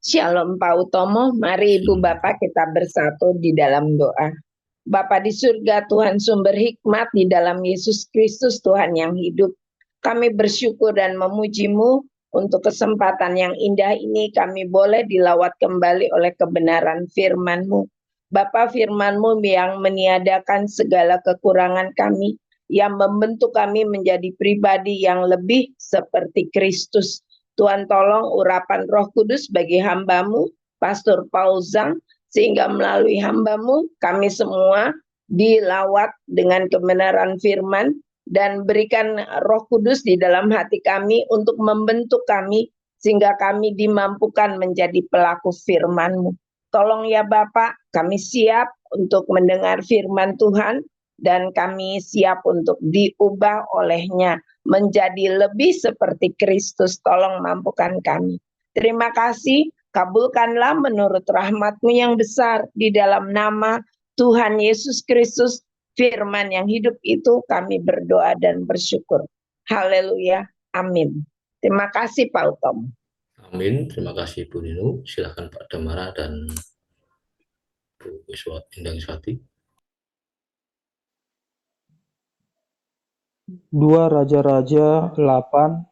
Shalom Pak Utomo, mari Ibu Bapak kita bersatu di dalam doa. Bapa di surga, Tuhan sumber hikmat, di dalam Yesus Kristus Tuhan yang hidup. Kami bersyukur dan memuji-Mu untuk kesempatan yang indah ini kami boleh dilawat kembali oleh kebenaran firman-Mu. Bapa, firman-Mu yang meniadakan segala kekurangan kami, yang membentuk kami menjadi pribadi yang lebih seperti Kristus. Tuhan tolong urapan Roh Kudus bagi hamba-Mu, Pastor Pauzang, sehingga melalui hamba-Mu kami semua dilawat dengan kebenaran firman, dan berikan Roh Kudus di dalam hati kami untuk membentuk kami sehingga kami dimampukan menjadi pelaku firman-Mu. Tolong ya Bapak, kami siap untuk mendengar firman Tuhan dan kami siap untuk diubah olehnya menjadi lebih seperti Kristus. Tolong mampukan kami. Terima kasih, kabulkanlah menurut rahmat-Mu yang besar di dalam nama Tuhan Yesus Kristus, firman yang hidup itu kami berdoa dan bersyukur. Haleluya, amin. Terima kasih Pak Utomo. Amin, terima kasih Bu Ninu. Silakan Pak Damara dan Bu Endang Iswati. 2 Raja-Raja 8.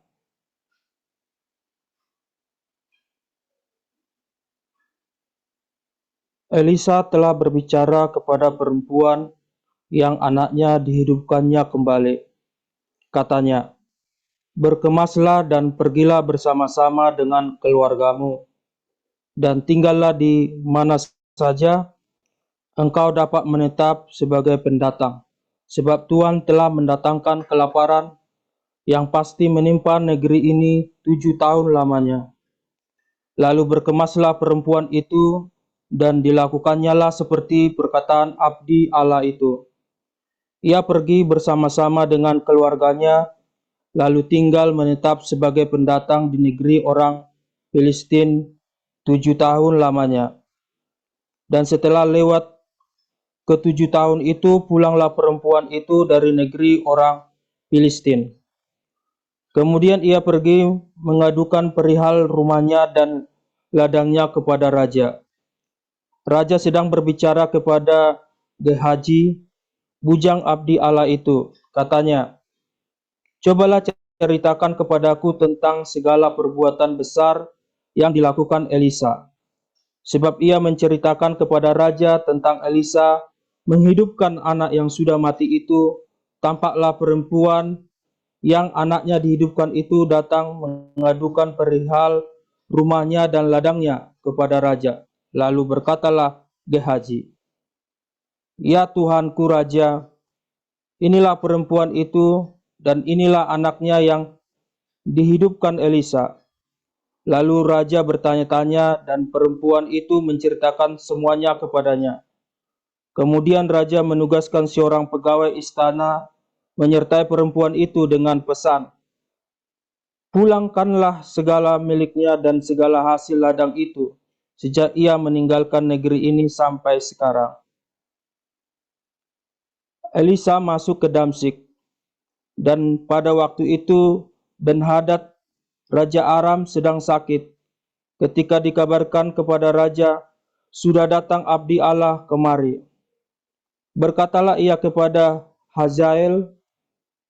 Elisa telah berbicara kepada perempuan yang anaknya dihidupkannya kembali. Katanya, "Berkemaslah dan pergilah bersama-sama dengan keluargamu, dan tinggallah di mana saja engkau dapat menetap sebagai pendatang, sebab Tuhan telah mendatangkan kelaparan yang pasti menimpa negeri ini 7 tahun lamanya." Lalu berkemaslah perempuan itu, dan dilakukannya seperti perkataan abdi Allah itu. Ia pergi bersama-sama dengan keluarganya, lalu tinggal menetap sebagai pendatang di negeri orang Filistin 7 tahun lamanya. Dan setelah lewat ke-7 tahun itu, pulanglah perempuan itu dari negeri orang Filistin. Kemudian ia pergi mengadukan perihal rumahnya dan ladangnya kepada raja. Raja sedang berbicara kepada Gehazi, bujang abdi Allah itu. Katanya, "Cobalah ceritakan kepadaku tentang segala perbuatan besar yang dilakukan Elisa." Sebab ia menceritakan kepada raja tentang Elisa menghidupkan anak yang sudah mati itu. Tampaklah perempuan yang anaknya dihidupkan itu datang mengadukan perihal rumahnya dan ladangnya kepada raja. Lalu berkatalah Gehazi, "Ya Tuhanku Raja, inilah perempuan itu, dan inilah anaknya yang dihidupkan Elisa." Lalu raja bertanya-tanya, dan perempuan itu menceritakan semuanya kepadanya. Kemudian raja menugaskan seorang pegawai istana menyertai perempuan itu dengan pesan, "Pulangkanlah segala miliknya dan segala hasil ladang itu, sejak ia meninggalkan negeri ini sampai sekarang." Elisa masuk ke Damsyik, dan pada waktu itu Ben-Hadad, Raja Aram, sedang sakit. Ketika dikabarkan kepada raja, "Sudah datang abdi Allah kemari," berkatalah ia kepada Hazael,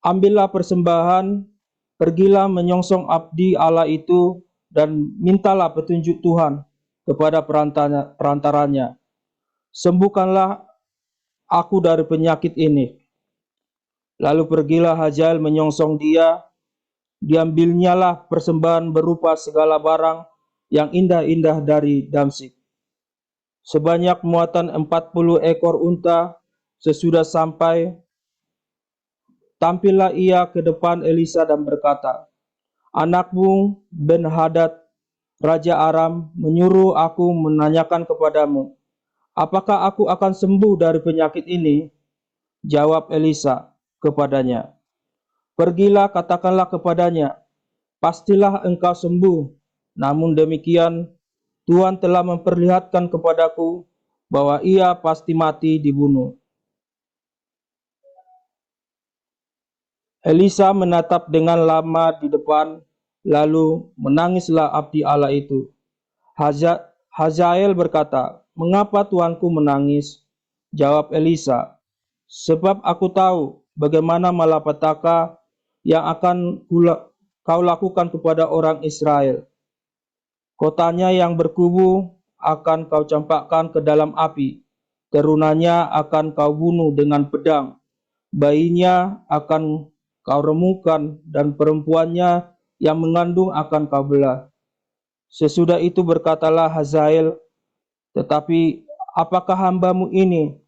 "Ambillah persembahan, pergilah menyongsong abdi Allah itu, dan mintalah petunjuk Tuhan kepada perantaranya. Sembuhkanlah aku dari penyakit ini." Lalu pergilah Hazael menyongsong dia. Diambilnyalah persembahan berupa segala barang yang indah-indah dari Damsyik, sebanyak muatan 40 ekor unta. Sesudah sampai, tampillah ia ke depan Elisa dan berkata, "Anakmu Ben-Hadad, Raja Aram, menyuruh aku menanyakan kepadamu, apakah aku akan sembuh dari penyakit ini?" Jawab Elisa kepadanya, "Pergilah, katakanlah kepadanya, pastilah engkau sembuh. Namun demikian, Tuhan telah memperlihatkan kepadaku bahwa ia pasti mati dibunuh." Elisa menatap dengan lama di depan, lalu menangislah abdi Allah itu. Hazael berkata, "Mengapa tuanku menangis?" Jawab Elisa, "Sebab aku tahu bagaimana malapetaka yang akan kau lakukan kepada orang Israel. Kotanya yang berkubu akan kau campakkan ke dalam api, terunanya akan kau bunuh dengan pedang, bayinya akan kau remukan, dan perempuannya yang mengandung akan kau belah." Sesudah itu berkatalah Hazael, "Tetapi apakah hambamu ini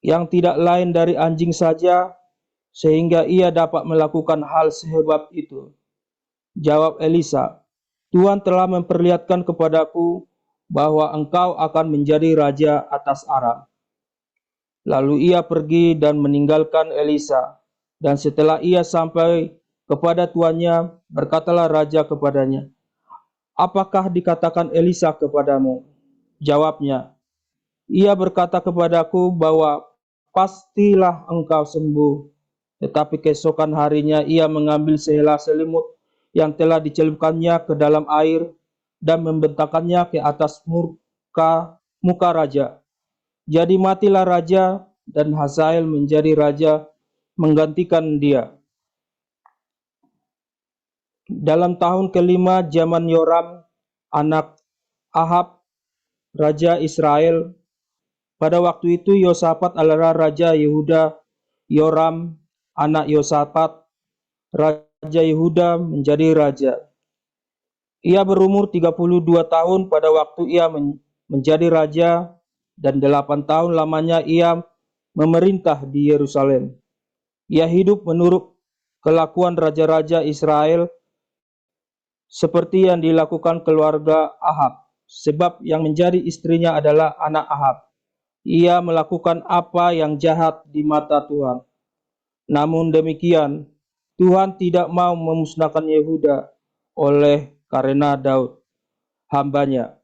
yang tidak lain dari anjing saja, sehingga ia dapat melakukan hal sehebat itu?" Jawab Elisa, "Tuhan telah memperlihatkan kepadaku bahwa engkau akan menjadi raja atas Aram." Lalu ia pergi dan meninggalkan Elisa. Dan setelah ia sampai kepada tuannya, berkatalah raja kepadanya, "Apakah dikatakan Elisa kepadamu?" Jawabnya, "Ia berkata kepadaku bahwa pastilah engkau sembuh." Tetapi keesokan harinya ia mengambil sehelai selimut yang telah dicelupkannya ke dalam air dan membentangkannya ke atas muka raja. Jadi matilah raja, dan Hazael menjadi raja menggantikan dia. Dalam tahun kelima zaman Yoram, anak Ahab, raja Israel, pada waktu itu Yosafat adalah raja Yehuda. Yoram, anak Yosafat, raja Yehuda, menjadi raja. Ia berumur 32 tahun pada waktu ia menjadi raja, dan 8 tahun lamanya ia memerintah di Yerusalem. Ia hidup menurut kelakuan raja-raja Israel seperti yang dilakukan keluarga Ahab, sebab yang menjadi istrinya adalah anak Ahab. Ia melakukan apa yang jahat di mata Tuhan. Namun demikian, Tuhan tidak mau memusnahkan Yehuda oleh karena Daud, hambanya,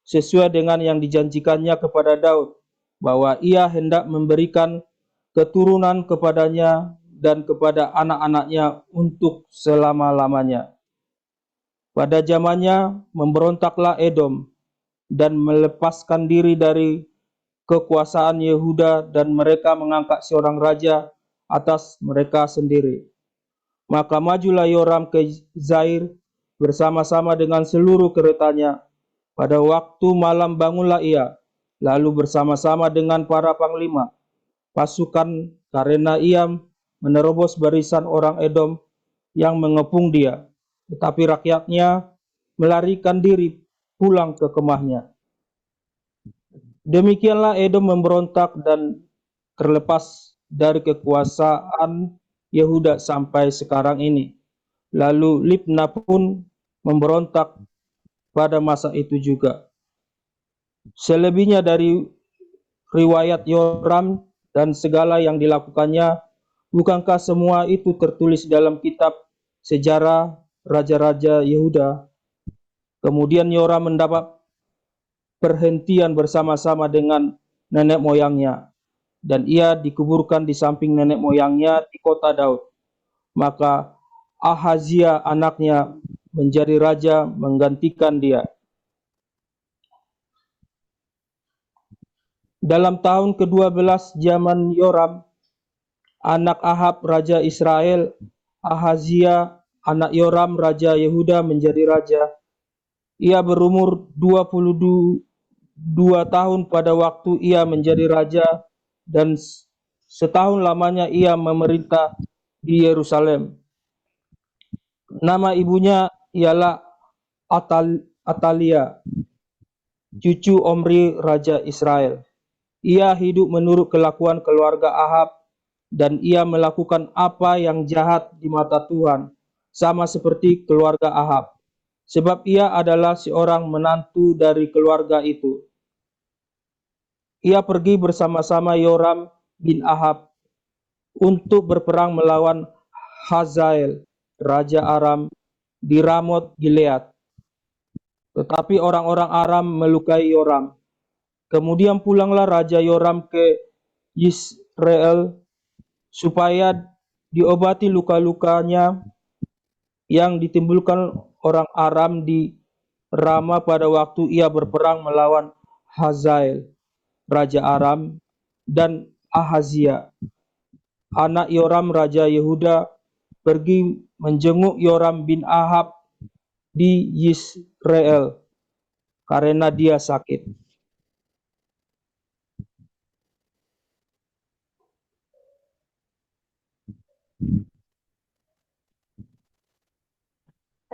sesuai dengan yang dijanjikannya kepada Daud, bahwa ia hendak memberikan keturunan kepadanya dan kepada anak-anaknya untuk selama-lamanya. Pada zamannya memberontaklah Edom dan melepaskan diri dari kekuasaan Yehuda, dan mereka mengangkat seorang raja atas mereka sendiri. Maka majulah Yoram ke Zair bersama-sama dengan seluruh keretanya. Pada waktu malam bangunlah ia, lalu bersama-sama dengan para panglima pasukan, karena ia menerobos barisan orang Edom yang mengepung dia. Tetapi rakyatnya melarikan diri pulang ke kemahnya. Demikianlah Edom memberontak dan terlepas dari kekuasaan Yehuda sampai sekarang ini. Lalu Libna pun memberontak pada masa itu juga. Selebihnya dari riwayat Yoram dan segala yang dilakukannya, bukankah semua itu tertulis dalam kitab sejarah raja-raja Yehuda? Kemudian Yoram mendapat perhentian bersama-sama dengan nenek moyangnya, dan ia dikuburkan di samping nenek moyangnya di kota Daud. Maka Ahazia anaknya menjadi raja menggantikan dia. Dalam tahun ke-12 zaman Yoram, anak Ahab raja Israel, Ahazia anak Yoram raja Yehuda menjadi raja. Ia berumur 22 tahun pada waktu ia menjadi raja, dan setahun lamanya ia memerintah di Yerusalem. Nama ibunya ialah Atalia, cucu Omri raja Israel. Ia hidup menurut kelakuan keluarga Ahab, dan ia melakukan apa yang jahat di mata Tuhan, sama seperti keluarga Ahab, sebab ia adalah seorang menantu dari keluarga itu. Ia pergi bersama-sama Yoram bin Ahab untuk berperang melawan Hazael, raja Aram, di Ramot Gilead. Tetapi orang-orang Aram melukai Yoram. Kemudian pulanglah Raja Yoram ke Yisrael supaya diobati luka-lukanya yang ditimbulkan orang Aram di Rama pada waktu ia berperang melawan Hazael, Raja Aram, dan Ahazia, anak Yoram Raja Yehuda, pergi menjenguk Yoram bin Ahab di Yisrael karena dia sakit.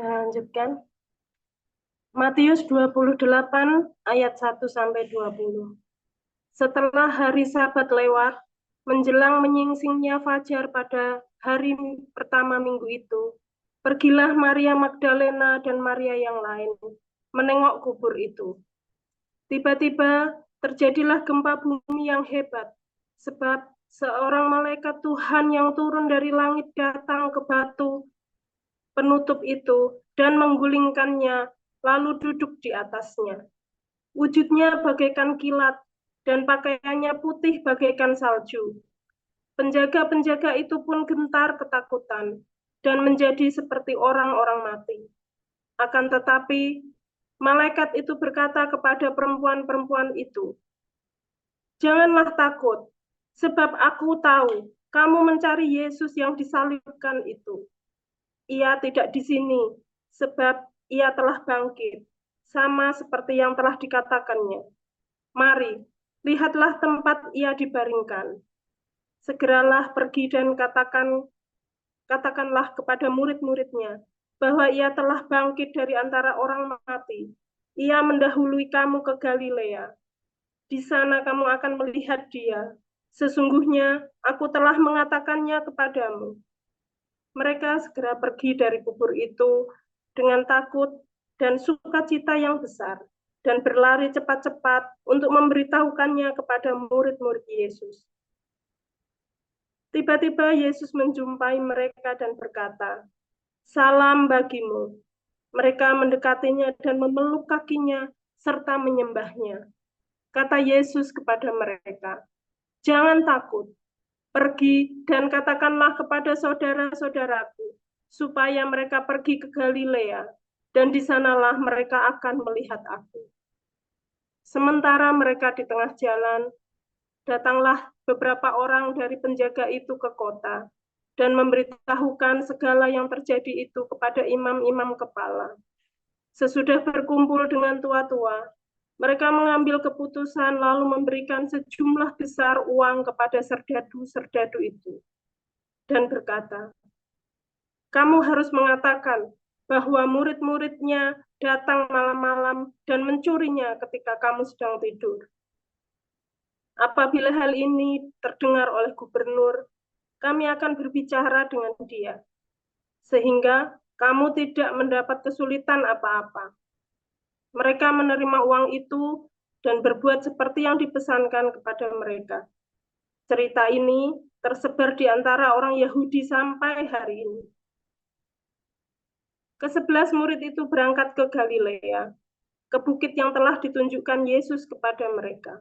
Lanjutkan. Matius 28 ayat 1-20. Setelah hari Sabat lewat, menjelang menyingsingnya fajar pada hari pertama minggu itu, pergilah Maria Magdalena dan Maria yang lain menengok kubur itu. Tiba-tiba terjadilah gempa bumi yang hebat, sebab seorang malaikat Tuhan yang turun dari langit datang ke batu penutup itu dan menggulingkannya, lalu duduk di atasnya. Wujudnya bagaikan kilat, dan pakaiannya putih bagaikan salju. Penjaga-penjaga itu pun gentar ketakutan, dan menjadi seperti orang-orang mati. Akan tetapi, malaikat itu berkata kepada perempuan-perempuan itu, "Janganlah takut, sebab aku tahu kamu mencari Yesus yang disalibkan itu. Ia tidak di sini, sebab ia telah bangkit, sama seperti yang telah dikatakannya. Mari, lihatlah tempat ia dibaringkan. Segeralah pergi dan katakanlah kepada murid-muridnya bahwa ia telah bangkit dari antara orang mati. Ia mendahului kamu ke Galilea. Di sana kamu akan melihat dia. Sesungguhnya aku telah mengatakannya kepadamu." Mereka segera pergi dari kubur itu dengan takut dan sukacita yang besar, dan berlari cepat-cepat untuk memberitahukannya kepada murid-murid Yesus. Tiba-tiba Yesus menjumpai mereka dan berkata, "Salam bagimu." Mereka mendekatinya dan memeluk kakinya serta menyembahnya. Kata Yesus kepada mereka, "Jangan takut. Pergi dan katakanlah kepada saudara-saudaraku, supaya mereka pergi ke Galilea, dan di sanalah mereka akan melihat aku." Sementara mereka di tengah jalan, datanglah beberapa orang dari penjaga itu ke kota, dan memberitahukan segala yang terjadi itu kepada imam-imam kepala. Sesudah berkumpul dengan tua-tua, mereka mengambil keputusan lalu memberikan sejumlah besar uang kepada serdadu-serdadu itu dan berkata, "Kamu harus mengatakan bahwa murid-muridnya datang malam-malam dan mencurinya ketika kamu sedang tidur. Apabila hal ini terdengar oleh gubernur, kami akan berbicara dengan dia, sehingga kamu tidak mendapat kesulitan apa-apa." Mereka menerima uang itu dan berbuat seperti yang dipesankan kepada mereka. Cerita ini tersebar di antara orang Yahudi sampai hari ini. Ke-11 murid itu berangkat ke Galilea, ke bukit yang telah ditunjukkan Yesus kepada mereka.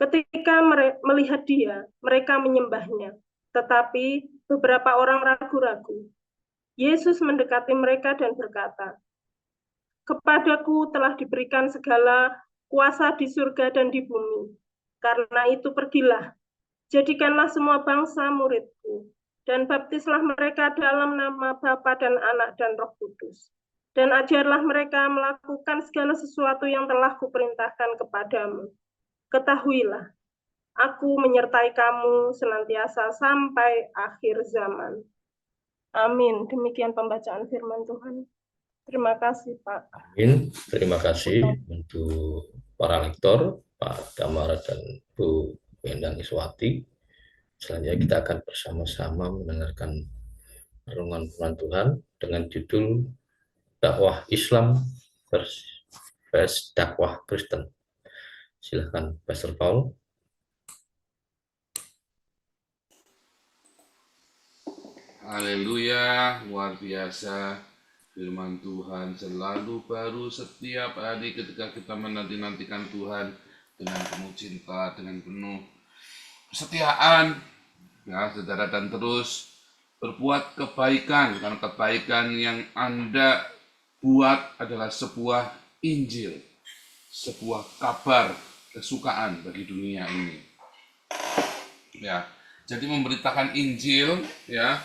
Ketika melihat dia, mereka menyembahnya, tetapi beberapa orang ragu-ragu. Yesus mendekati mereka dan berkata, "Kepadaku telah diberikan segala kuasa di surga dan di bumi. Karena itu pergilah, jadikanlah semua bangsa muridku, dan baptislah mereka dalam nama Bapa dan Anak dan Roh Kudus. Dan ajarlah mereka melakukan segala sesuatu yang telah kuperintahkan kepadamu. Ketahuilah, aku menyertai kamu senantiasa sampai akhir zaman." Amin. Demikian pembacaan firman Tuhan. Terima kasih, Pak. Amin. Terima kasih untuk para lektor, Pak Damara dan Bu Endang Iswati. Selanjutnya kita akan bersama-sama mendengarkan renungan firman Tuhan dengan judul Dakwah Islam versus Dakwah Kristen. Silakan, Pastor Paul. Haleluya, luar biasa. Firman Tuhan selalu baru setiap hari ketika kita menanti-nantikan Tuhan dengan penuh cinta, dengan penuh kesetiaan, ya saudara, dan terus berbuat kebaikan, karena kebaikan yang Anda buat adalah sebuah Injil, sebuah kabar kesukaan bagi dunia ini. Ya, jadi memberitakan Injil, ya,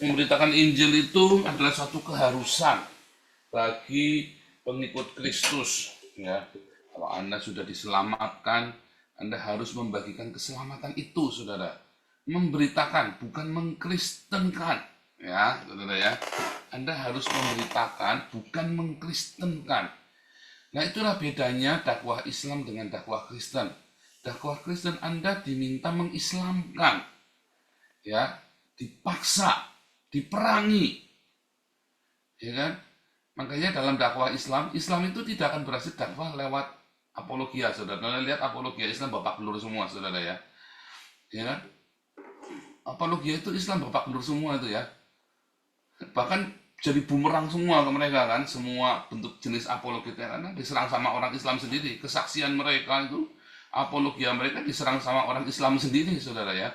memberitakan Injil itu adalah suatu keharusan bagi pengikut Kristus. Ya, kalau Anda sudah diselamatkan, Anda harus membagikan keselamatan itu, saudara. Memberitakan, bukan mengkristenkan, ya, saudara ya. Anda harus memberitakan, bukan mengkristenkan. Nah, itulah bedanya dakwah Islam dengan dakwah Kristen. Dakwah Kristen Anda diminta mengislamkan, ya, dipaksa, diperangi, ya kan? Makanya dalam dakwah Islam, Islam itu tidak akan berhasil dakwah lewat apologia, saudara. Kalian lihat apologia Islam babak belur semua, saudara ya. Ya kan? Apologia itu Islam babak belur semua itu ya. Bahkan jadi bumerang semua ke mereka kan, semua bentuk jenis apologetik karena diserang sama orang Islam sendiri. Kesaksian mereka itu, apologia mereka diserang sama orang Islam sendiri, saudara ya.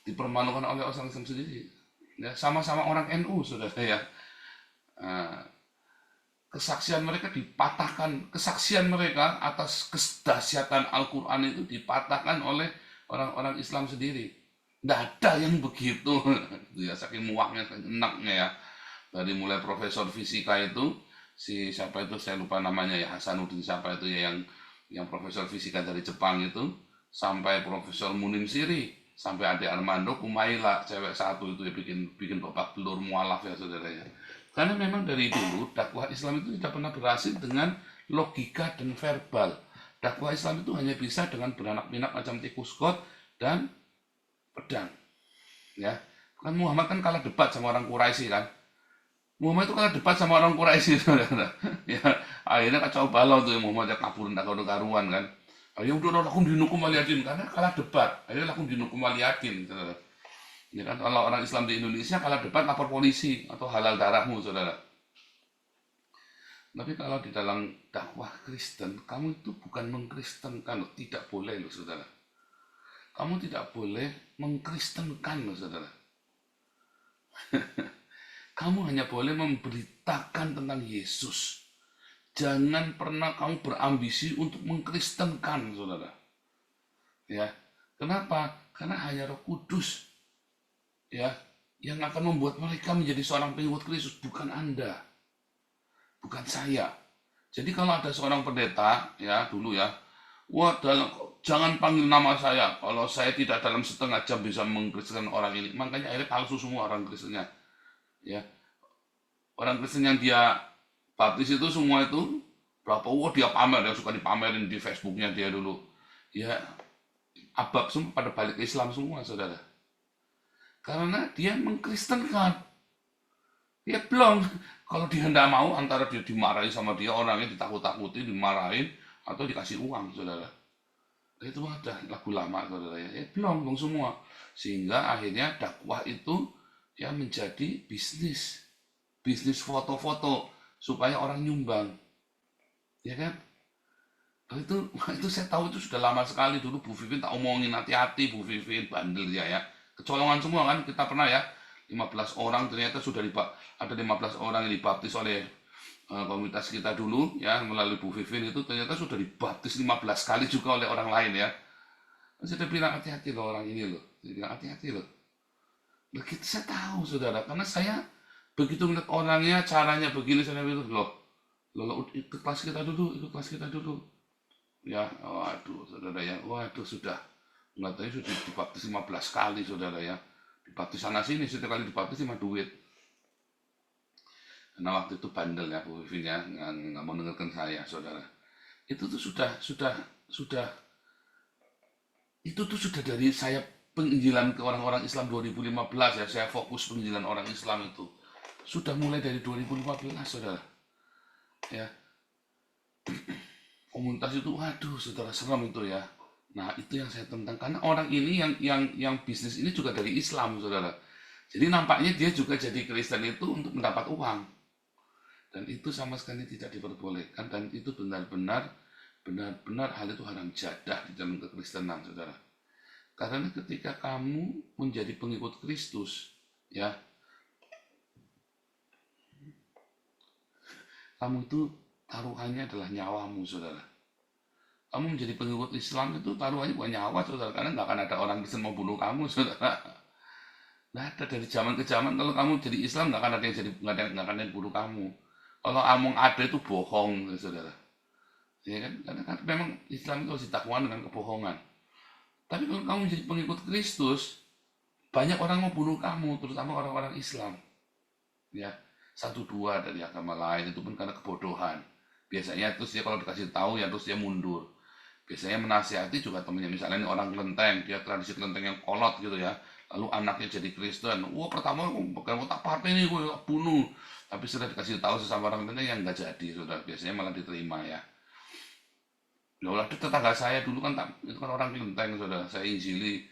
Dipermalukan oleh orang Islam sendiri. Ya, sama-sama orang NU, saudara ya. Kesaksian mereka dipatahkan, kesaksian mereka atas kedahsyatan Al-Quran itu dipatahkan oleh orang-orang Islam sendiri. Tidak ada yang begitu, ya, saking muaknya, enaknya ya. Dari mulai profesor fisika itu, siapa itu saya lupa namanya ya, Hasanuddin siapa itu ya, yang profesor fisika dari Jepang itu, sampai Profesor Munim Siri, sampai Ade Armando Kumaila, cewek satu itu ya, bikin babak belur mualaf ya, saudara ya. Karena memang dari dulu dakwah Islam itu tidak pernah berhasil dengan logika dan verbal. Dakwah Islam itu hanya bisa dengan beranak pinak macam tikus got dan pedang. Ya, kan Muhammad kan kalah debat sama orang Quraisy kan. Muhammad itu kalah debat sama orang Quraisy, saudara. Ya, akhirnya kacau balau tuh Muhammad ya, kabur ndak karuan kan. Ayo udah lakum dinukum waliyadin, karena kalah debat. Akhirnya lakum dinukum waliyadin, saudara. Ya kan, kalau orang Islam di Indonesia kalah debat lapor polisi atau halal darahmu, saudara. Tapi kalau di dalam dakwah Kristen, kamu itu bukan mengkristenkan, tidak boleh loh, saudara. Kamu tidak boleh mengkristenkan loh, saudara. Kamu hanya boleh memberitakan tentang Yesus. Jangan pernah kamu berambisi untuk mengkristenkan, saudara. Ya, kenapa? Karena hanya Roh Kudus, ya, yang akan membuat mereka menjadi seorang pengikut Kristus, bukan Anda, bukan saya. Jadi kalau ada seorang pendeta, ya dulu ya, wah jangan panggil nama saya, kalau saya tidak dalam setengah jam bisa mengkristenkan orang ini. Makanya akhirnya palsu semua orang Kristennya, ya. Orang Kristen yang dia baptis itu semua itu berapa, wah dia pamer, dia suka dipamerin di Facebooknya dia dulu. Ya, abab semua pada balik ke Islam semua, saudara. Karena dia mengkristenkan. Ya belum. Kalau dia tidak mau, antara dia dimarahi sama dia, orangnya ditakut-takuti, dimarahin, atau dikasih uang, saudara. Itu ada lagu lama, saudara ya. Belum semua. Sehingga akhirnya dakwah itu ya menjadi bisnis. Bisnis foto-foto supaya orang nyumbang. Ya kan? Itu saya tahu itu sudah lama sekali. Dulu Bu Vivin tak omongin, hati-hati Bu Vivin, bandel ya. Kecolongan semua kan, kita pernah ya, 15 orang ternyata sudah ada 15 orang yang dibaptis oleh komunitas kita dulu ya, melalui Bu Vivin itu ternyata sudah dibaptis 15 kali juga oleh orang lain ya. Saya bilang hati-hati loh orang ini loh, saya bilang hati-hati loh. Begitu saya tahu, saudara, karena saya begitu melihat orangnya, caranya begini, saya bilang loh, ikut kelas kita dulu, ya. Waduh, saudara ya, waduh sudah. Nggak tahu sudah dibaptis 15 kali, saudara ya. Dibaptis sana sini, setiap kali dibaptis cuma duit. Karena waktu itu bandel ya Bu Vivin ya, nggak mau dengarkan saya, saudara. Itu tuh sudah itu tuh sudah dari saya penginjilan ke orang-orang Islam 2015 ya, saya fokus penginjilan orang Islam itu. Sudah mulai dari 2015, saudara. Ya. Komunitas itu, waduh, saudara, serem itu ya. Nah, itu yang saya tentang, karena orang ini yang bisnis ini juga dari Islam, saudara. Jadi nampaknya dia juga jadi Kristen itu untuk mendapat uang. Dan itu sama sekali tidak diperbolehkan, dan itu benar-benar hal itu haram jadah di dalam kekristenan, saudara. Karena ketika kamu menjadi pengikut Kristus, ya, kamu itu taruhannya adalah nyawamu, saudara. Kamu menjadi pengikut Islam itu taruhannya bukan nyawa, saudara, karena nggak akan ada orang Kristen mau bunuh kamu, saudara. Nggak ada, dari zaman ke zaman kalau kamu jadi Islam nggak akan ada yang nggak akan ada yang bunuh kamu. Kalau omong ada itu bohong, saudara. Ya kan? Karena kan memang Islam itu harus ditakwakan dengan kebohongan. Tapi kalau kamu menjadi pengikut Kristus, banyak orang mau bunuh kamu, terutama orang-orang Islam. Ya, satu dua dari agama lain itu pun karena kebodohan. Biasanya terus dia kalau dikasih tahu ya terus dia mundur. Biasanya menasihati juga temennya, misalnya ini orang kelenteng, dia tradisi kelenteng yang kolot gitu ya. Lalu anaknya jadi Kristen, wah pertama kamu tak apa ini gue bunuh. Tapi sudah dikasih tahu sesama orang kelenteng yang nggak jadi, sudah biasanya malah diterima ya. Ya Allah, tetangga saya dulu kan itu kan orang kelenteng, saudara. Saya injili,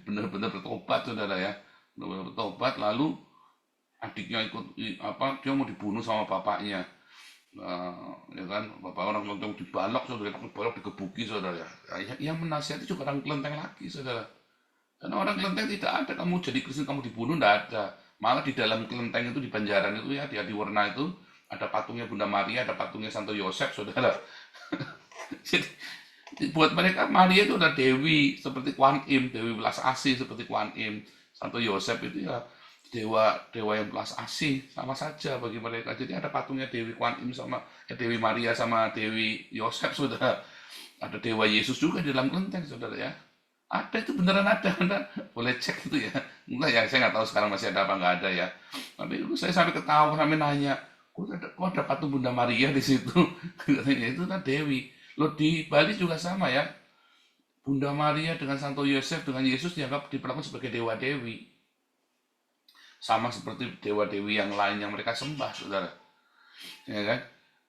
benar-benar bertobat, saudara ya. Benar-benar bertobat, lalu adiknya dia mau dibunuh sama bapaknya. Ya kan, bapak orang kelenteng dibalok, saudara, dibalok digebuki, saudara ya. Yang menasihati juga orang kelenteng lagi, saudara. Karena orang kelenteng tidak ada, kamu jadi Kristen kamu dibunuh, tidak ada. Malah di dalam kelenteng itu, di Banjaran itu ya, di Adiwarna itu, ada patungnya Bunda Maria, ada patungnya Santo Yosef, saudara. Jadi, buat mereka Maria itu adalah dewi, seperti Kuan Im, dewi belas asih seperti Kuan Im. Santo Yosef itu ya dewa yang belas asih, sama saja bagi mereka. Jadi ada patungnya Dewi Kuan Im sama Dewi Maria sama Dewi Yosef, saudara. Ada Dewa Yesus juga di dalam kelenteng, saudara ya. Ada, itu beneran ada, Anda boleh cek itu ya. Enggak ya, saya nggak tahu sekarang masih ada apa nggak ada ya. Tapi itu saya sampai ketawa, sampai nanya, kok ada patung Bunda Maria di situ? Katanya itu kan Dewi. Loh, di Bali juga sama ya. Bunda Maria dengan Santo Yosef dengan Yesus dianggap diperlakukan sebagai dewa dewi. Sama seperti dewa-dewi yang lain yang mereka sembah, saudara. Ya kan?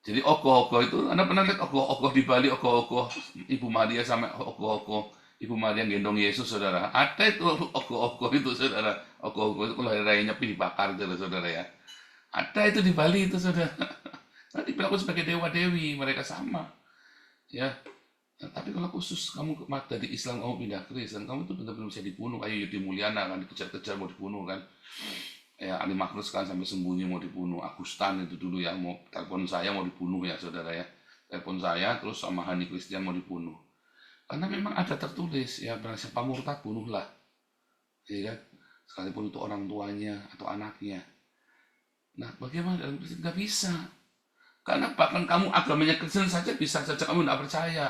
Jadi ogoh-ogoh itu, Anda pernah lihat ogoh-ogoh di Bali, ogoh-ogoh Ibu Maria sama ogoh-ogoh Ibu Maria yang gendong Yesus, saudara. Ada itu ogoh-ogoh itu, saudara. Ogoh-ogoh itu kalau hari raya Nyepi dibakar, saudara ya. Ada itu di Bali itu, saudara. Nah, diperlakukan sebagai dewa-dewi, mereka sama. Ya. Nah, tapi kalau khusus kamu dari Islam kamu pindah ke Kristen, kamu tuh benar-benar bisa dibunuh. Kayak Yudi Mulyana kan dikejar-kejar mau dibunuh kan. Ya, Ali Makrus kan sampai sembunyi mau dibunuh. Agustan itu dulu ya, mau telepon saya mau dibunuh ya, saudara ya. Telepon saya terus sama Hani Christian mau dibunuh. Karena memang ada tertulis ya, barang siapa murtad bunuhlah. Ya kan? Sekalipun itu orang tuanya atau anaknya. Nah, bagaimana dalam Kristen? Nggak bisa. Karena bahkan kamu agamanya Kristen saja bisa saja kamu tidak percaya.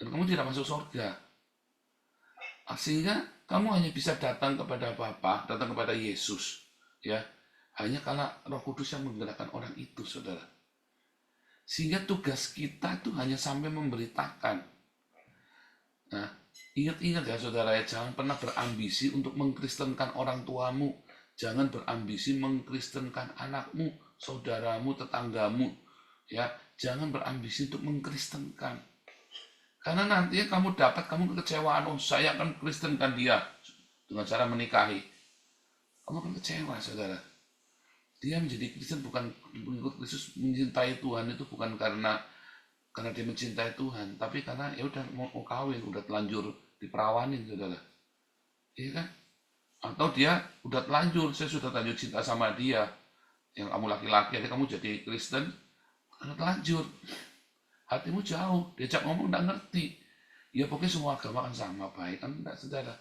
Dan kamu tidak masuk surga. Sehingga kamu hanya bisa datang kepada Bapa, datang kepada Yesus. Ya, hanya karena Roh Kudus yang menggerakkan orang itu, saudara. Sehingga tugas kita itu hanya sampai memberitakan. Nah, ingat-ingat ya, saudara ya, jangan pernah berambisi untuk mengkristenkan orang tuamu. Jangan berambisi mengkristenkan anakmu, saudaramu, tetanggamu. Ya, jangan berambisi untuk mengkristenkan. Karena nantinya kamu kekecewaan, oh saya akan kristenkan dia dengan cara menikahi. Kamu akan kecewa, saudara. Dia menjadi Kristen bukan mengikut Kristus, mencintai Tuhan itu bukan karena dia mencintai Tuhan, tapi karena ya udah mau kawin, udah telanjur diperawanin, saudara. Iya kan? Atau dia udah telanjur, saya sudah telanjur cinta sama dia. Yang kamu laki-laki, akhirnya kamu jadi Kristen, karena telanjur. Hatimu jauh, diajak ngomong nggak ngerti. Ya pokoknya semua agama kan sama, baik kan enggak, saudara.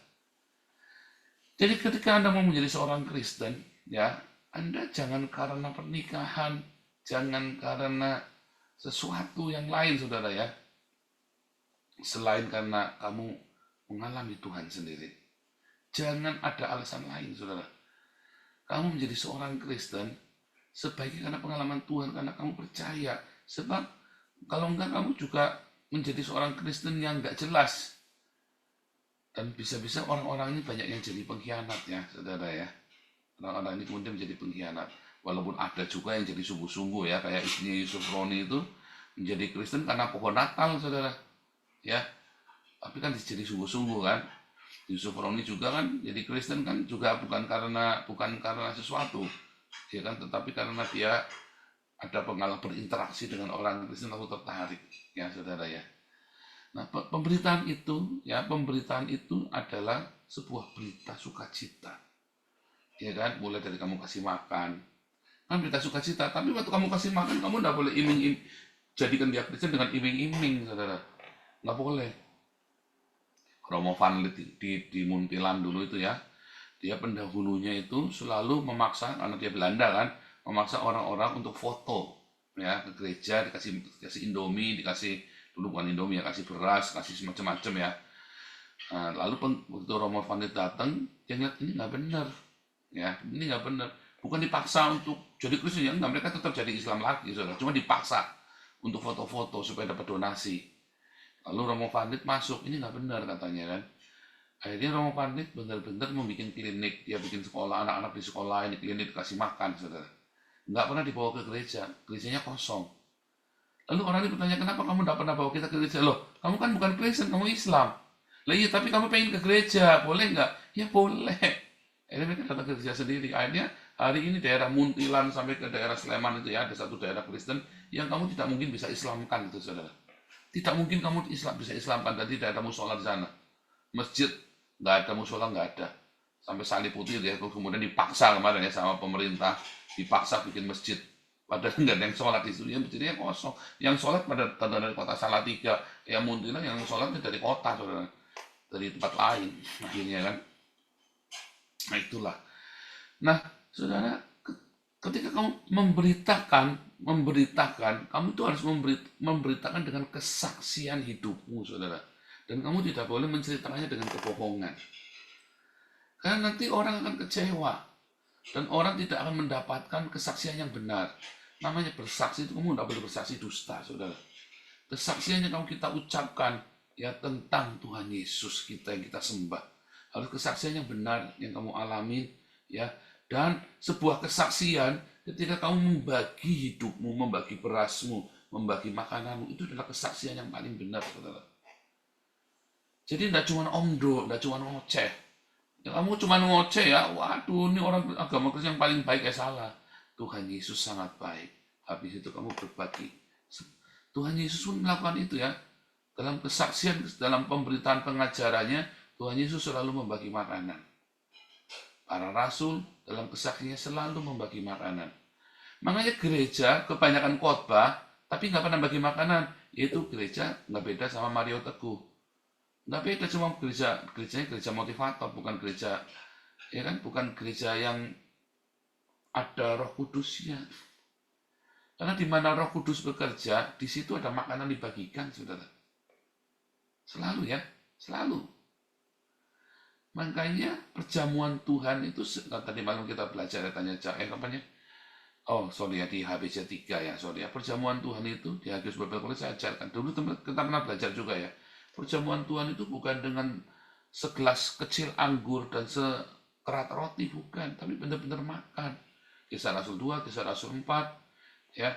Jadi ketika Anda mau menjadi seorang Kristen, ya Anda jangan karena pernikahan, jangan karena sesuatu yang lain, saudara ya. Selain karena kamu mengalami Tuhan sendiri. Jangan ada alasan lain, saudara. Kamu menjadi seorang Kristen, sebaiknya karena pengalaman Tuhan, karena kamu percaya. Sebab kalau enggak, kamu juga menjadi seorang Kristen yang enggak jelas. Dan bisa-bisa orang-orang ini banyak yang jadi pengkhianat ya, saudara ya. Orang-orang ini kemudian menjadi pengkhianat. Walaupun ada juga yang jadi sungguh-sungguh ya, kayak istrinya Yusuf Roni itu menjadi Kristen karena pohon Natal, saudara. Ya, tapi kan jadi sungguh-sungguh kan. Yusuf Roni juga kan jadi Kristen kan juga bukan karena sesuatu. Ya kan, tetapi karena dia ada pengalaman berinteraksi dengan orang Kristen lalu tertarik, ya saudara ya. Nah, pemberitaan itu adalah sebuah berita sukacita, ya kan. Mulai dari kamu kasih makan, kan berita sukacita. Tapi waktu kamu kasih makan, kamu nggak boleh jadikan dia Kristen dengan iming-iming, saudara. Nggak boleh. Romo Van Lith di Muntilan dulu itu ya, dia pendahulunya itu selalu memaksa, karena dia Belanda kan, memaksa orang-orang untuk foto ya ke gereja, dikasih Indomie, dikasih dulu bukan Indomie ya, kasih beras, kasih macam-macam ya. Nah, lalu waktu Romo Van Lith datang, dia ngeliat ini nggak benar, ya ini nggak benar. Bukan dipaksa untuk jadi Kristen ya, enggak, mereka tetap jadi Islam lagi, saudara. Cuma dipaksa untuk foto-foto supaya dapat donasi. Lalu Romo Van Lith masuk, ini nggak benar katanya kan. Akhirnya Romo Van Lith benar-benar membuat klinik, dia bikin sekolah, anak-anak di sekolah ini klinik dikasih makan, saudara. Nggak pernah dibawa ke gereja, gerejanya kosong. Lalu orang ini bertanya, kenapa kamu nggak pernah bawa kita ke gereja? Loh, kamu kan bukan Kristen, kamu Islam. Lah iya, tapi kamu pengen ke gereja, boleh nggak? Ya boleh. Akhirnya mereka datang ke gereja sendiri. Akhirnya hari ini daerah Muntilan sampai ke daerah Sleman itu ya, ada satu daerah Kristen yang kamu tidak mungkin bisa Islamkan itu, saudara. Tidak mungkin kamu bisa Islamkan, dan tidak ada musola di sana. Masjid nggak ada, musola nggak ada. Sampai Salib Putih ya, kemudian dipaksa kemarin ya sama pemerintah, dipaksa bikin masjid. Padahal nggak ada yang sholat di situ, ya masjidnya kosong. Yang sholat pada dari kota Salatiga, ya Muntilan yang sholatnya dari kota, saudara, dari tempat lain, akhirnya kan. Nah itulah. Nah, saudara, ketika kamu memberitakan, kamu itu harus memberitakan dengan kesaksian hidupmu, saudara. Dan kamu tidak boleh menceritakannya dengan kebohongan. Karena nanti orang akan kecewa. Dan orang tidak akan mendapatkan kesaksian yang benar. Namanya bersaksi itu, kamu tidak boleh bersaksi dusta, saudara. Kesaksian yang kita ucapkan ya tentang Tuhan Yesus kita yang kita sembah. Harus kesaksian yang benar yang kamu alami ya. Dan sebuah kesaksian ketika kamu membagi hidupmu, membagi berasmu, membagi makananmu, itu adalah kesaksian yang paling benar, saudara. Jadi tidak cuma omdo, tidak cuma ngoceh. Ya, kamu cuma ngoceh ya, waduh ini orang agama Kristen yang paling baik, ya salah. Tuhan Yesus sangat baik. Habis itu kamu berbagi. Tuhan Yesus pun melakukan itu ya. Dalam kesaksian, dalam pemberitaan pengajarannya, Tuhan Yesus selalu membagi makanan. Para rasul dalam kesaksiannya selalu membagi makanan. Makanya gereja kebanyakan khotbah, tapi nggak pernah bagi makanan. Yaitu gereja nggak beda sama Mario Teguh. Nggak beda, cuma gerejanya gereja motivator, bukan gereja ya kan, bukan gereja yang ada Roh Kudusnya. Karena di mana Roh Kudus bekerja, di situ ada makanan dibagikan, saudara. Selalu ya, selalu. Makanya perjamuan Tuhan itu, tadi malam kita belajar kapannya? Oh, sorry ya, di HBC 3 ya, sorry ya. Perjamuan Tuhan itu, di Hagios Babel College saya ajarkan. Dulu kita pernah belajar juga ya. Perjamuan Tuhan itu bukan dengan segelas kecil anggur dan sekerat roti, bukan. Tapi benar-benar makan. Kisah Rasul 2, Kisah Rasul 4, ya.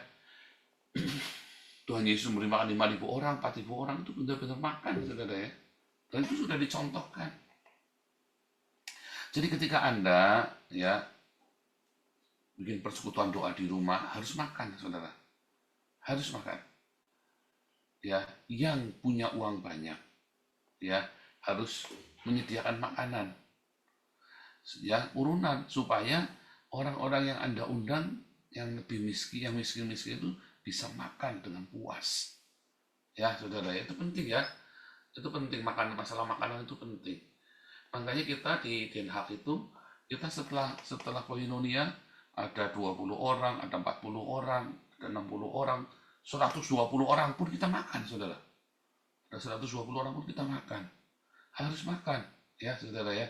Tuhan Yesus memberi makan 5.000 orang, 4.000 orang, itu benar-benar makan, saudara ya. Dan itu sudah dicontohkan. Jadi ketika Anda, ya, bikin persekutuan doa di rumah, harus makan, saudara. Harus makan. Ya, yang punya uang banyak, ya, harus menyediakan makanan, ya, urunan, supaya orang-orang yang Anda undang, yang lebih miskin, yang miskin-miskin itu bisa makan dengan puas. Ya, saudara, itu penting ya. Itu penting, masalah makanan itu penting. Makanya kita di Den Haag itu, kita setelah koinonia, ada 20 orang, ada 40 orang, ada 60 orang, 120 orang pun kita makan, saudara. Ada 120 orang pun kita makan. Harus makan, ya, saudara ya.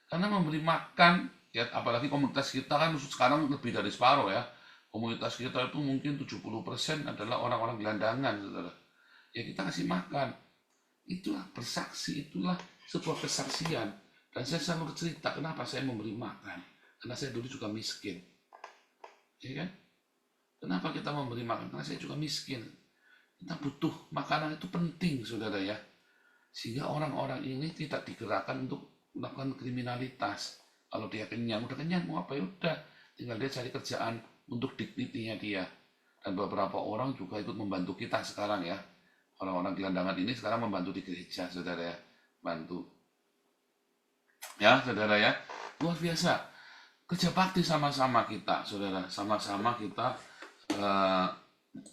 Karena memberi makan, ya, apalagi komunitas kita kan sekarang lebih dari separuh ya. Komunitas kita itu mungkin 70% adalah orang-orang gelandangan, saudara. Ya kita kasih makan. Itulah bersaksi, itulah sebuah kesaksian. Dan saya selalu cerita kenapa saya memberi makan. Karena saya dulu juga miskin. Ya kan? Kenapa kita memberi makan? Karena saya juga miskin. Kita butuh makanan, itu penting, saudara ya. Sehingga orang-orang ini tidak digerakkan untuk melakukan kriminalitas. Kalau dia kenyang, udah kenyang, mau apa ya udah. Tinggal dia cari kerjaan untuk dignity-nya dia. Dan beberapa orang juga ikut membantu kita sekarang ya. Orang-orang gelandangan ini sekarang membantu di gereja, saudara ya. Bantu. Ya, saudara ya. Luar biasa. kerja bakti sama-sama kita, saudara, sama-sama kita eh,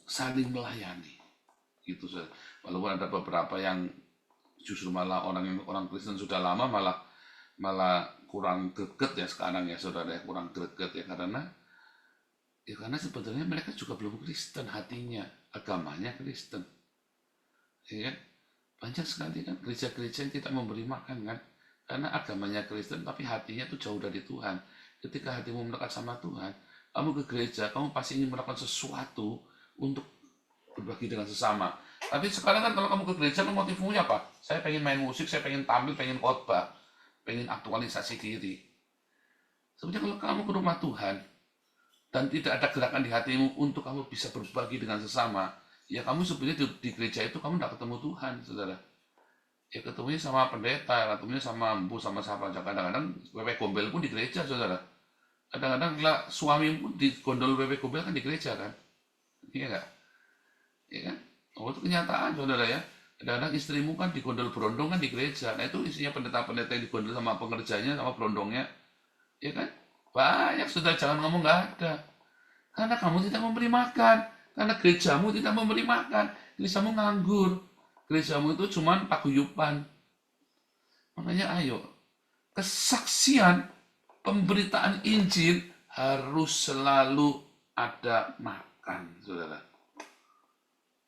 saling melayani, gitu saudara. Walaupun ada beberapa yang justru malah orang Kristen sudah lama malah kurang greget ya sekarang ya saudara, kurang greget ya karena sebetulnya mereka juga belum Kristen, hatinya, agamanya Kristen, ya kan? Banyak sekali kan gereja-gereja yang tidak memberi makan kan, karena agamanya Kristen tapi hatinya tuh jauh dari Tuhan. Ketika hatimu melekat sama Tuhan, kamu ke gereja, kamu pasti ingin melakukan sesuatu untuk berbagi dengan sesama. Tapi sekarang kan kalau kamu ke gereja, kamu motifmu apa? Saya pengen main musik, saya pengen tampil, pengen khotbah, pengen aktualisasi diri. Sebenarnya kalau kamu ke rumah Tuhan dan tidak ada gerakan di hatimu untuk kamu bisa berbagi dengan sesama, ya kamu sebenarnya di gereja itu kamu tidak ketemu Tuhan, saudara. Ya ketemunya sama pendeta, ketemunya sama empu, sama siapa aja. Kadang-kadang wewe gombel pun di gereja, saudara. Kadang-kadang suami pun di gondol wewe gombel kan di gereja kan, iya nggak? Ya kan? Oh, itu kenyataan, saudara ya. Kadang-kadang istrimu kan digondol berondong kan di gereja. Nah itu isinya pendeta-pendeta yang digondol sama pengerjanya, sama berondongnya. Ya kan? Banyak, saudara, jangan ngomong nggak ada. Karena kamu tidak memberi makan. Karena gerejamu tidak memberi makan. Gerejamu nganggur. Gerejamu itu cuma paguyuban. Makanya ayo, kesaksian pemberitaan Injil harus selalu ada makan, saudara.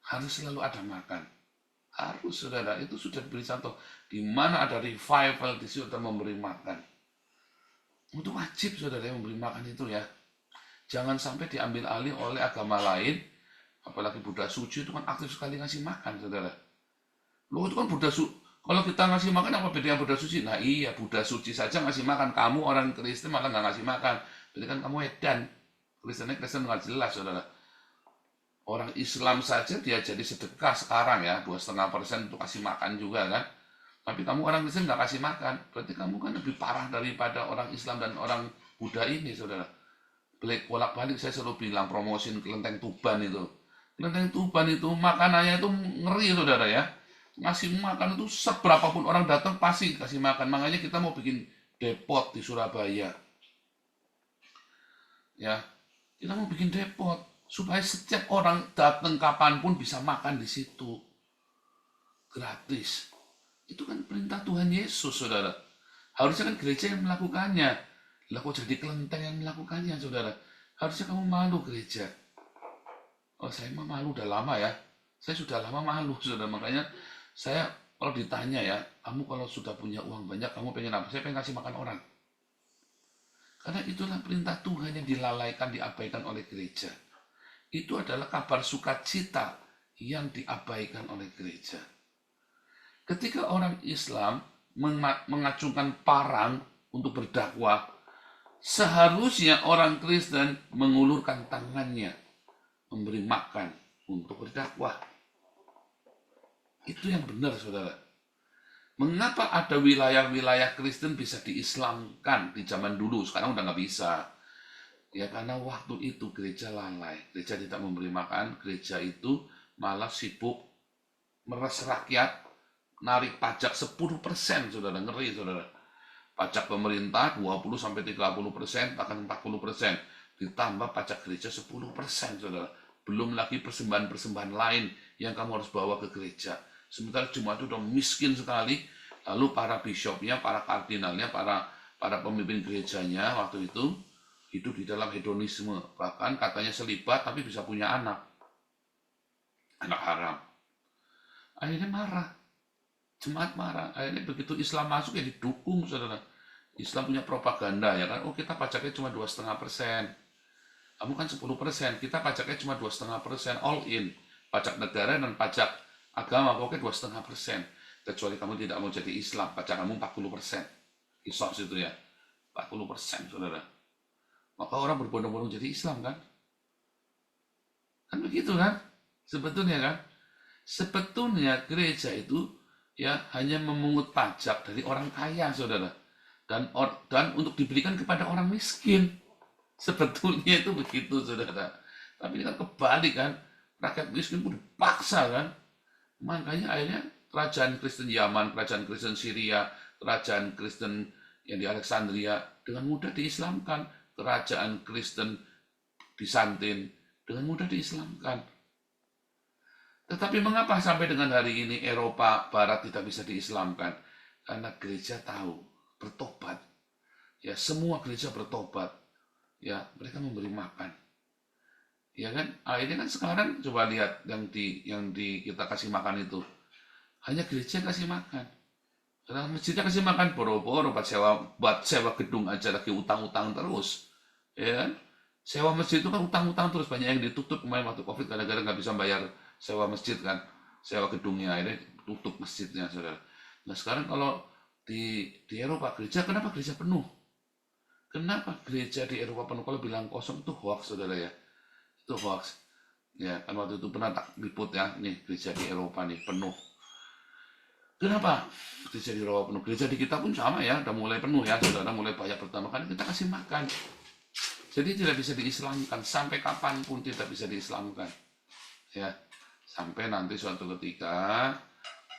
Harus selalu ada makan. Harus, saudara. Itu sudah diberi contoh. Di mana ada revival, di situ memberi makan. Itu wajib, saudara, yang memberi makan itu ya. Jangan sampai diambil alih oleh agama lain. Apalagi Buddha Suci itu kan aktif sekali ngasih makan, saudara. Loh, itu kan Buddha Suci. Kalau kita ngasih makan, apa bedanya Buddha Suci? Nah iya, Buddha Suci saja ngasih makan. Kamu orang Kristen malah nggak ngasih makan. Berarti kan kamu edan. Kristennya Kristen nggak jelas, saudara. Orang Islam saja dia jadi sedekah sekarang ya, 2,5% untuk kasih makan juga kan. Tapi kamu orang Kristen nggak kasih makan. Berarti kamu kan lebih parah daripada orang Islam dan orang Buddha ini, saudara. Bolak-balik saya selalu bilang promosin kelenteng Tuban itu. Kelenteng Tuban itu makanannya itu ngeri, saudara ya. Ngasih makan itu seberapapun orang datang pasti kasih makan. Makanya kita mau bikin depot di Surabaya. Ya, kita mau bikin depot supaya setiap orang datang kapanpun bisa makan di situ. Gratis. Itu kan perintah Tuhan Yesus, saudara. Harusnya kan gereja yang melakukannya. Lah kok jadi kelenteng yang melakukannya, saudara? Harusnya kamu malu gereja. Oh, saya mah malu udah lama ya. Saya sudah lama malu, saudara. Makanya saya kalau ditanya ya, kamu kalau sudah punya uang banyak, kamu pengen apa? Saya pengen kasih makan orang. Karena itulah perintah Tuhan yang dilalaikan, diabaikan oleh gereja. Itu adalah kabar sukacita yang diabaikan oleh gereja. Ketika orang Islam mengacungkan parang untuk berdakwah, seharusnya orang Kristen mengulurkan tangannya, memberi makan untuk berdakwah. Itu yang benar, saudara. Mengapa ada wilayah-wilayah Kristen bisa diislamkan di zaman dulu, sekarang udah nggak bisa? Ya karena waktu itu gereja lalai, gereja tidak memberi makan, gereja itu malah sibuk meres rakyat, narik pajak 10%, saudara, ngeri, saudara. Pajak pemerintah 20-30%, bahkan 40%, ditambah pajak gereja 10%, saudara. Belum lagi persembahan-persembahan lain yang kamu harus bawa ke gereja. Sementara jemaat itu udah miskin sekali, lalu para bishopnya, para kardinalnya, para pemimpin gerejanya waktu itu hidup di dalam hedonisme, bahkan katanya selibat tapi bisa punya anak haram. Akhirnya marah, jemaat marah. Akhirnya begitu Islam masuk ya didukung, saudara. Islam punya propaganda ya kan, oh kita pajaknya cuma 2,5%, kamu kan 10%, kita pajaknya cuma 2,5%, all in, pajak negara dan pajak agama pokoknya 2,5%, kecuali kamu tidak mau jadi Islam, pajak kamu 40%, kisos itu ya, 40%, saudara. Maka orang berbondong-bondong jadi Islam kan? Kan begitu kan? Sebetulnya kan? Sebetulnya gereja itu ya hanya memungut pajak dari orang kaya, saudara. Dan untuk diberikan kepada orang miskin. Sebetulnya itu begitu, saudara. Tapi ini kan kebalik kan? Rakyat miskin pun dipaksa kan? Makanya akhirnya kerajaan Kristen Yaman, kerajaan Kristen Syria, kerajaan Kristen yang di Alexandria dengan mudah diislamkan. Kerajaan Kristen Bizantin dengan mudah diislamkan. Tetapi mengapa sampai dengan hari ini Eropa Barat tidak bisa diislamkan? Karena gereja tahu, bertobat. Ya, semua gereja bertobat. Ya, mereka memberi makan. Ya kan? Ini kan sekarang coba lihat yang di kita kasih makan itu. Hanya gereja kasih makan. Karena masjidnya kasih makan boro-boro buat sewa gedung aja lagi utang-utang terus. Ya kan? Sewa masjid itu kan utang-utang terus, banyak yang ditutup kemarin waktu Covid gara-gara nggak bisa bayar sewa masjid kan, sewa gedungnya, ini tutup masjidnya, saudara. Nah sekarang kalau di Eropa gereja, kenapa gereja penuh? Kenapa gereja di Eropa penuh? Kalau bilang kosong itu hoax, saudara ya. Itu hoax. Ya kan waktu itu pernah tak liput ya, nih gereja di Eropa nih penuh. Kenapa gereja di Eropa penuh? Gereja di kita pun sama ya, udah mulai penuh ya, saudara, mulai banyak pertama kali kita kasih makan. Jadi tidak bisa diislamkan, sampai kapanpun tidak bisa diislamkan. Ya, sampai nanti suatu ketika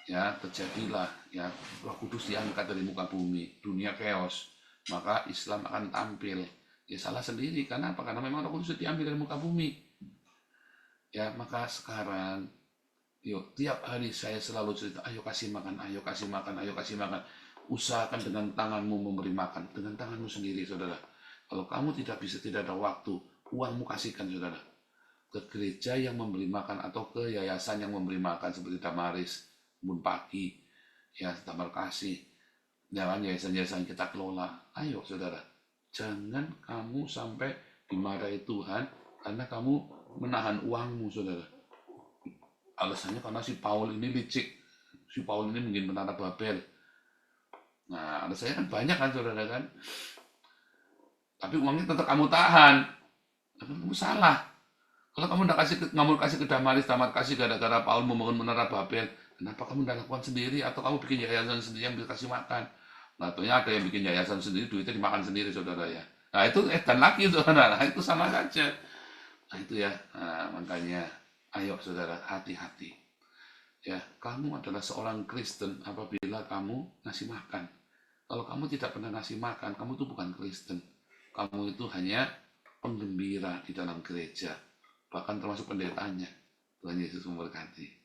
ya terjadilah ya Roh Kudus diangkat dari muka bumi, dunia chaos, maka Islam akan tampil. Ya salah sendiri, karena apa? Karena memang Roh Kudus diambil dari muka bumi. Ya, maka sekarang yuk tiap hari saya selalu cerita, ayo kasih makan, ayo kasih makan, ayo kasih makan. Usahakan dengan tanganmu memberi makan, dengan tanganmu sendiri, saudara. Kalau kamu tidak bisa, tidak ada waktu, uangmu kasihkan, saudara, ke gereja yang memberi makan atau ke yayasan yang memberi makan seperti Damaris, Kebun Pagi, ya Damar Kasih, jangan yayasan-yayasan kita kelola. Ayo saudara, jangan kamu sampai dimarahi Tuhan karena kamu menahan uangmu, saudara. Alasannya karena si Paul ini licik, si Paul ini mungkin menara Babel. Nah, alasannya kan banyak kan, saudara kan. Tapi uangnya tetap kamu tahan, kamu salah. Kalau kamu nggak mau kasih ke Damaris, Damar Kasih gara-gara Paul membangun menara Babel, kenapa kamu nggak lakukan sendiri? Atau kamu bikin yayasan sendiri yang bisa kasih makan? Nah, tentunya ada yang bikin yayasan sendiri, duitnya dimakan sendiri, saudara ya. Nah, itu dan lagi, saudara. Nah, itu sama saja. Nah, itu ya. Nah, makanya, ayo, saudara, hati-hati. Ya, kamu adalah seorang Kristen apabila kamu ngasih makan. Kalau kamu tidak pernah ngasih makan, kamu itu bukan Kristen. Kamu itu hanya penggembira di dalam gereja. Bahkan termasuk pendetanya. Tuhan Yesus memberkati.